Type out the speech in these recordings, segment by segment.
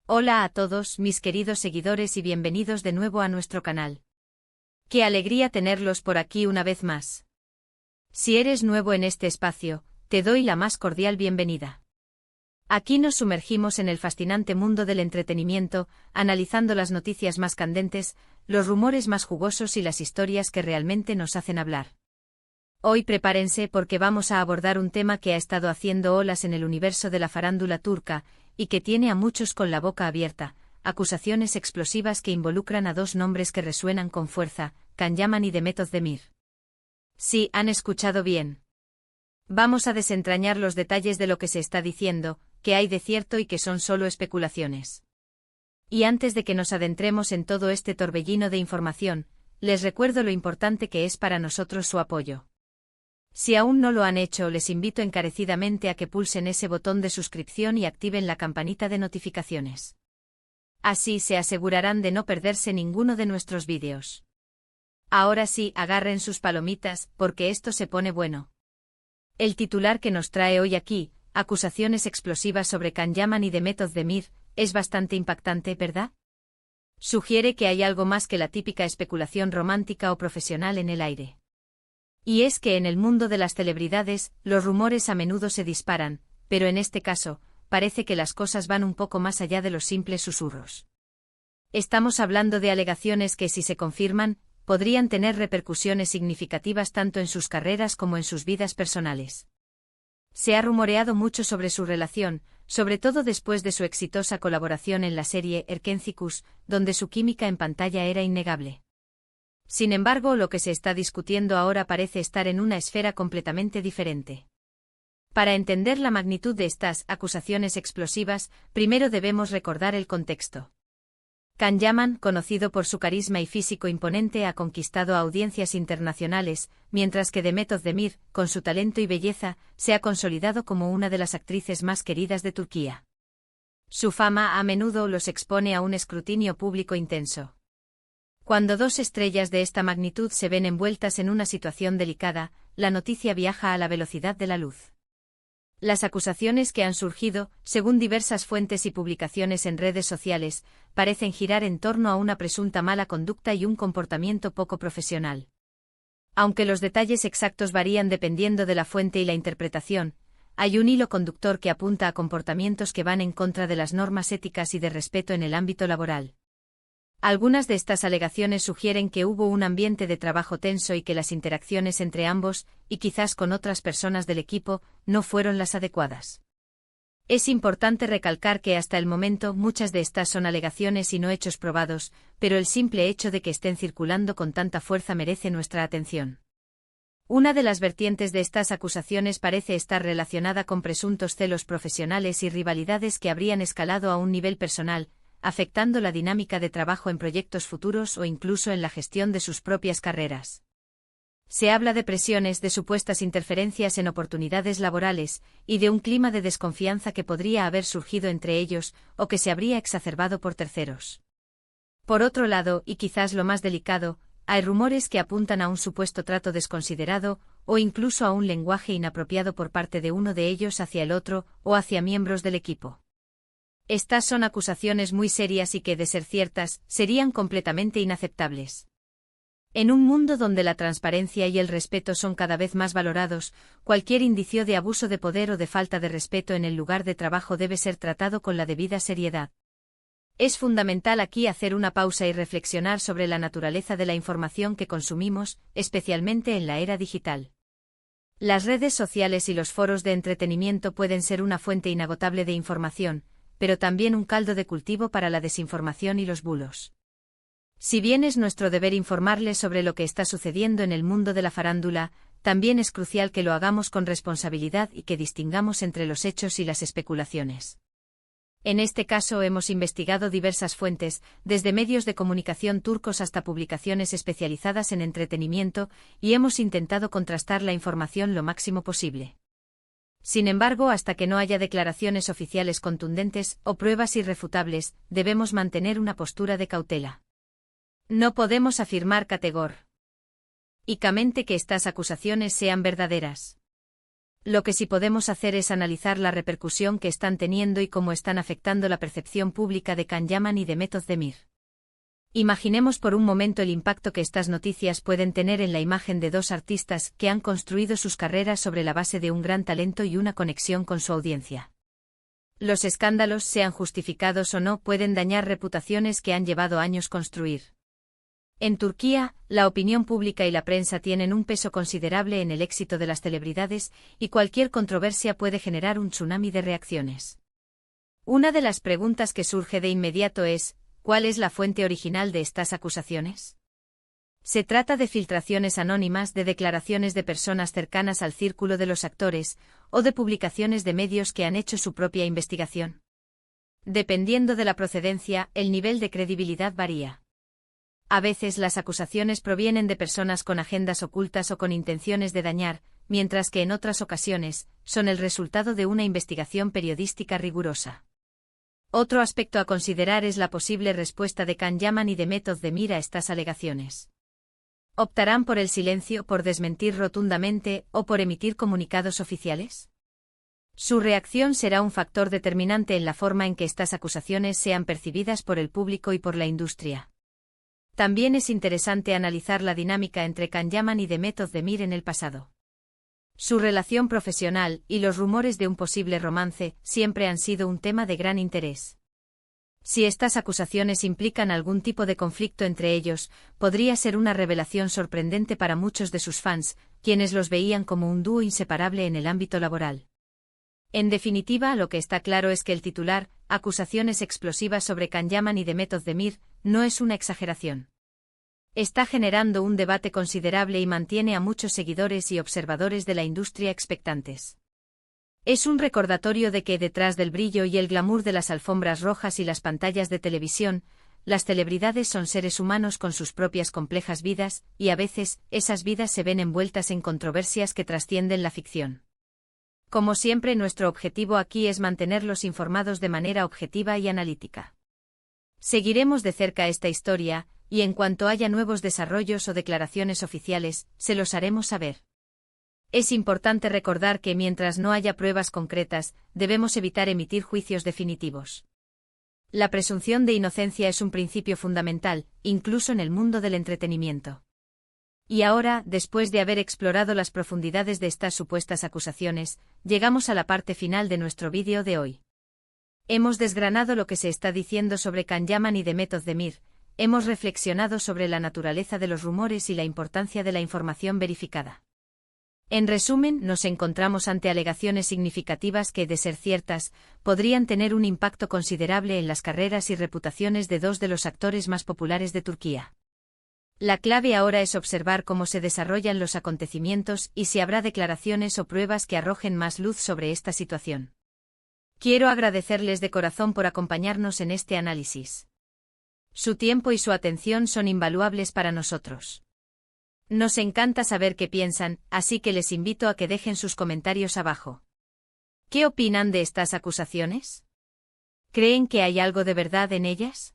Hola a todos mis queridos seguidores y bienvenidos de nuevo a nuestro canal. Qué alegría tenerlos por aquí una vez más. Si eres nuevo en este espacio, te doy la más cordial bienvenida. Aquí nos sumergimos en el fascinante mundo del entretenimiento, analizando las noticias más candentes, los rumores más jugosos y las historias que realmente nos hacen hablar. Hoy prepárense porque vamos a abordar un tema que ha estado haciendo olas en el universo de la farándula turca, y que tiene a muchos con la boca abierta, acusaciones explosivas que involucran a dos nombres que resuenan con fuerza, Can Yaman y Demet Özdemir. Sí, han escuchado bien. Vamos a desentrañar los detalles de lo que se está diciendo, qué hay de cierto y qué son solo especulaciones. Y antes de que nos adentremos en todo este torbellino de información, les recuerdo lo importante que es para nosotros su apoyo. Si aún no lo han hecho, les invito encarecidamente a que pulsen ese botón de suscripción y activen la campanita de notificaciones. Así se asegurarán de no perderse ninguno de nuestros vídeos. Ahora sí, agarren sus palomitas, porque esto se pone bueno. El titular que nos trae hoy aquí, acusaciones explosivas sobre Can Yaman y Demet Özdemir, es bastante impactante, ¿verdad? Sugiere que hay algo más que la típica especulación romántica o profesional en el aire. Y es que en el mundo de las celebridades, los rumores a menudo se disparan, pero en este caso, parece que las cosas van un poco más allá de los simples susurros. Estamos hablando de alegaciones que, si se confirman, podrían tener repercusiones significativas tanto en sus carreras como en sus vidas personales. Se ha rumoreado mucho sobre su relación, sobre todo después de su exitosa colaboración en la serie Erkencikus, donde su química en pantalla era innegable. Sin embargo, lo que se está discutiendo ahora parece estar en una esfera completamente diferente. Para entender la magnitud de estas acusaciones explosivas, primero debemos recordar el contexto. Can Yaman, conocido por su carisma y físico imponente, ha conquistado audiencias internacionales, mientras que Demet Özdemir, con su talento y belleza, se ha consolidado como una de las actrices más queridas de Turquía. Su fama a menudo los expone a un escrutinio público intenso. Cuando dos estrellas de esta magnitud se ven envueltas en una situación delicada, la noticia viaja a la velocidad de la luz. Las acusaciones que han surgido, según diversas fuentes y publicaciones en redes sociales, parecen girar en torno a una presunta mala conducta y un comportamiento poco profesional. Aunque los detalles exactos varían dependiendo de la fuente y la interpretación, hay un hilo conductor que apunta a comportamientos que van en contra de las normas éticas y de respeto en el ámbito laboral. Algunas de estas alegaciones sugieren que hubo un ambiente de trabajo tenso y que las interacciones entre ambos, y quizás con otras personas del equipo, no fueron las adecuadas. Es importante recalcar que hasta el momento muchas de estas son alegaciones y no hechos probados, pero el simple hecho de que estén circulando con tanta fuerza merece nuestra atención. Una de las vertientes de estas acusaciones parece estar relacionada con presuntos celos profesionales y rivalidades que habrían escalado a un nivel personal, afectando la dinámica de trabajo en proyectos futuros o incluso en la gestión de sus propias carreras. Se habla de presiones, de supuestas interferencias en oportunidades laborales, y de un clima de desconfianza que podría haber surgido entre ellos, o que se habría exacerbado por terceros. Por otro lado, y quizás lo más delicado, hay rumores que apuntan a un supuesto trato desconsiderado, o incluso a un lenguaje inapropiado por parte de uno de ellos hacia el otro, o hacia miembros del equipo. Estas son acusaciones muy serias y que, de ser ciertas, serían completamente inaceptables. En un mundo donde la transparencia y el respeto son cada vez más valorados, cualquier indicio de abuso de poder o de falta de respeto en el lugar de trabajo debe ser tratado con la debida seriedad. Es fundamental aquí hacer una pausa y reflexionar sobre la naturaleza de la información que consumimos, especialmente en la era digital. Las redes sociales y los foros de entretenimiento pueden ser una fuente inagotable de información, pero también un caldo de cultivo para la desinformación y los bulos. Si bien es nuestro deber informarles sobre lo que está sucediendo en el mundo de la farándula, también es crucial que lo hagamos con responsabilidad y que distingamos entre los hechos y las especulaciones. En este caso hemos investigado diversas fuentes, desde medios de comunicación turcos hasta publicaciones especializadas en entretenimiento, y hemos intentado contrastar la información lo máximo posible. Sin embargo, hasta que no haya declaraciones oficiales contundentes o pruebas irrefutables, debemos mantener una postura de cautela. No podemos afirmar categóricamente que estas acusaciones sean verdaderas. Lo que sí podemos hacer es analizar la repercusión que están teniendo y cómo están afectando la percepción pública de Can Yaman y de Method Demir. Imaginemos por un momento el impacto que estas noticias pueden tener en la imagen de dos artistas que han construido sus carreras sobre la base de un gran talento y una conexión con su audiencia. Los escándalos, sean justificados o no, pueden dañar reputaciones que han llevado años construir. En Turquía, la opinión pública y la prensa tienen un peso considerable en el éxito de las celebridades, y cualquier controversia puede generar un tsunami de reacciones. Una de las preguntas que surge de inmediato es, ¿cuál es la fuente original de estas acusaciones? Se trata de filtraciones anónimas, de declaraciones de personas cercanas al círculo de los actores, o de publicaciones de medios que han hecho su propia investigación. Dependiendo de la procedencia, el nivel de credibilidad varía. A veces las acusaciones provienen de personas con agendas ocultas o con intenciones de dañar, mientras que en otras ocasiones, son el resultado de una investigación periodística rigurosa. Otro aspecto a considerar es la posible respuesta de Can Yaman y de Method Demir a estas alegaciones. ¿Optarán por el silencio, por desmentir rotundamente, o por emitir comunicados oficiales? Su reacción será un factor determinante en la forma en que estas acusaciones sean percibidas por el público y por la industria. También es interesante analizar la dinámica entre Can Yaman y de Method Demir en el pasado. Su relación profesional y los rumores de un posible romance siempre han sido un tema de gran interés. Si estas acusaciones implican algún tipo de conflicto entre ellos, podría ser una revelación sorprendente para muchos de sus fans, quienes los veían como un dúo inseparable en el ámbito laboral. En definitiva, lo que está claro es que el titular, acusaciones explosivas sobre Can Yaman y de Method Demir, no es una exageración. Está generando un debate considerable y mantiene a muchos seguidores y observadores de la industria expectantes. Es un recordatorio de que detrás del brillo y el glamour de las alfombras rojas y las pantallas de televisión, las celebridades son seres humanos con sus propias complejas vidas, y a veces, esas vidas se ven envueltas en controversias que trascienden la ficción. Como siempre, nuestro objetivo aquí es mantenerlos informados de manera objetiva y analítica. Seguiremos de cerca esta historia, y en cuanto haya nuevos desarrollos o declaraciones oficiales, se los haremos saber. Es importante recordar que mientras no haya pruebas concretas, debemos evitar emitir juicios definitivos. La presunción de inocencia es un principio fundamental, incluso en el mundo del entretenimiento. Y ahora, después de haber explorado las profundidades de estas supuestas acusaciones, llegamos a la parte final de nuestro vídeo de hoy. Hemos desgranado lo que se está diciendo sobre Can Yaman y de Method Demir, hemos reflexionado sobre la naturaleza de los rumores y la importancia de la información verificada. En resumen, nos encontramos ante alegaciones significativas que, de ser ciertas, podrían tener un impacto considerable en las carreras y reputaciones de dos de los actores más populares de Turquía. La clave ahora es observar cómo se desarrollan los acontecimientos y si habrá declaraciones o pruebas que arrojen más luz sobre esta situación. Quiero agradecerles de corazón por acompañarnos en este análisis. Su tiempo y su atención son invaluables para nosotros. Nos encanta saber qué piensan, así que les invito a que dejen sus comentarios abajo. ¿Qué opinan de estas acusaciones? ¿Creen que hay algo de verdad en ellas?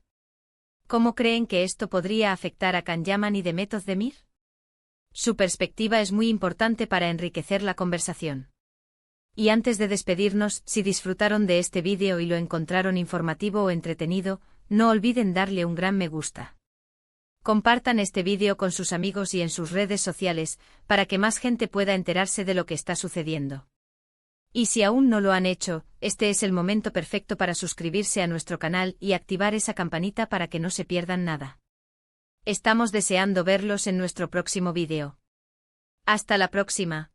¿Cómo creen que esto podría afectar a Can Yaman y de Method Demir? Su perspectiva es muy importante para enriquecer la conversación. Y antes de despedirnos, si disfrutaron de este vídeo y lo encontraron informativo o entretenido, no olviden darle un gran me gusta. Compartan este vídeo con sus amigos y en sus redes sociales, para que más gente pueda enterarse de lo que está sucediendo. Y si aún no lo han hecho, este es el momento perfecto para suscribirse a nuestro canal y activar esa campanita para que no se pierdan nada. Estamos deseando verlos en nuestro próximo vídeo. Hasta la próxima.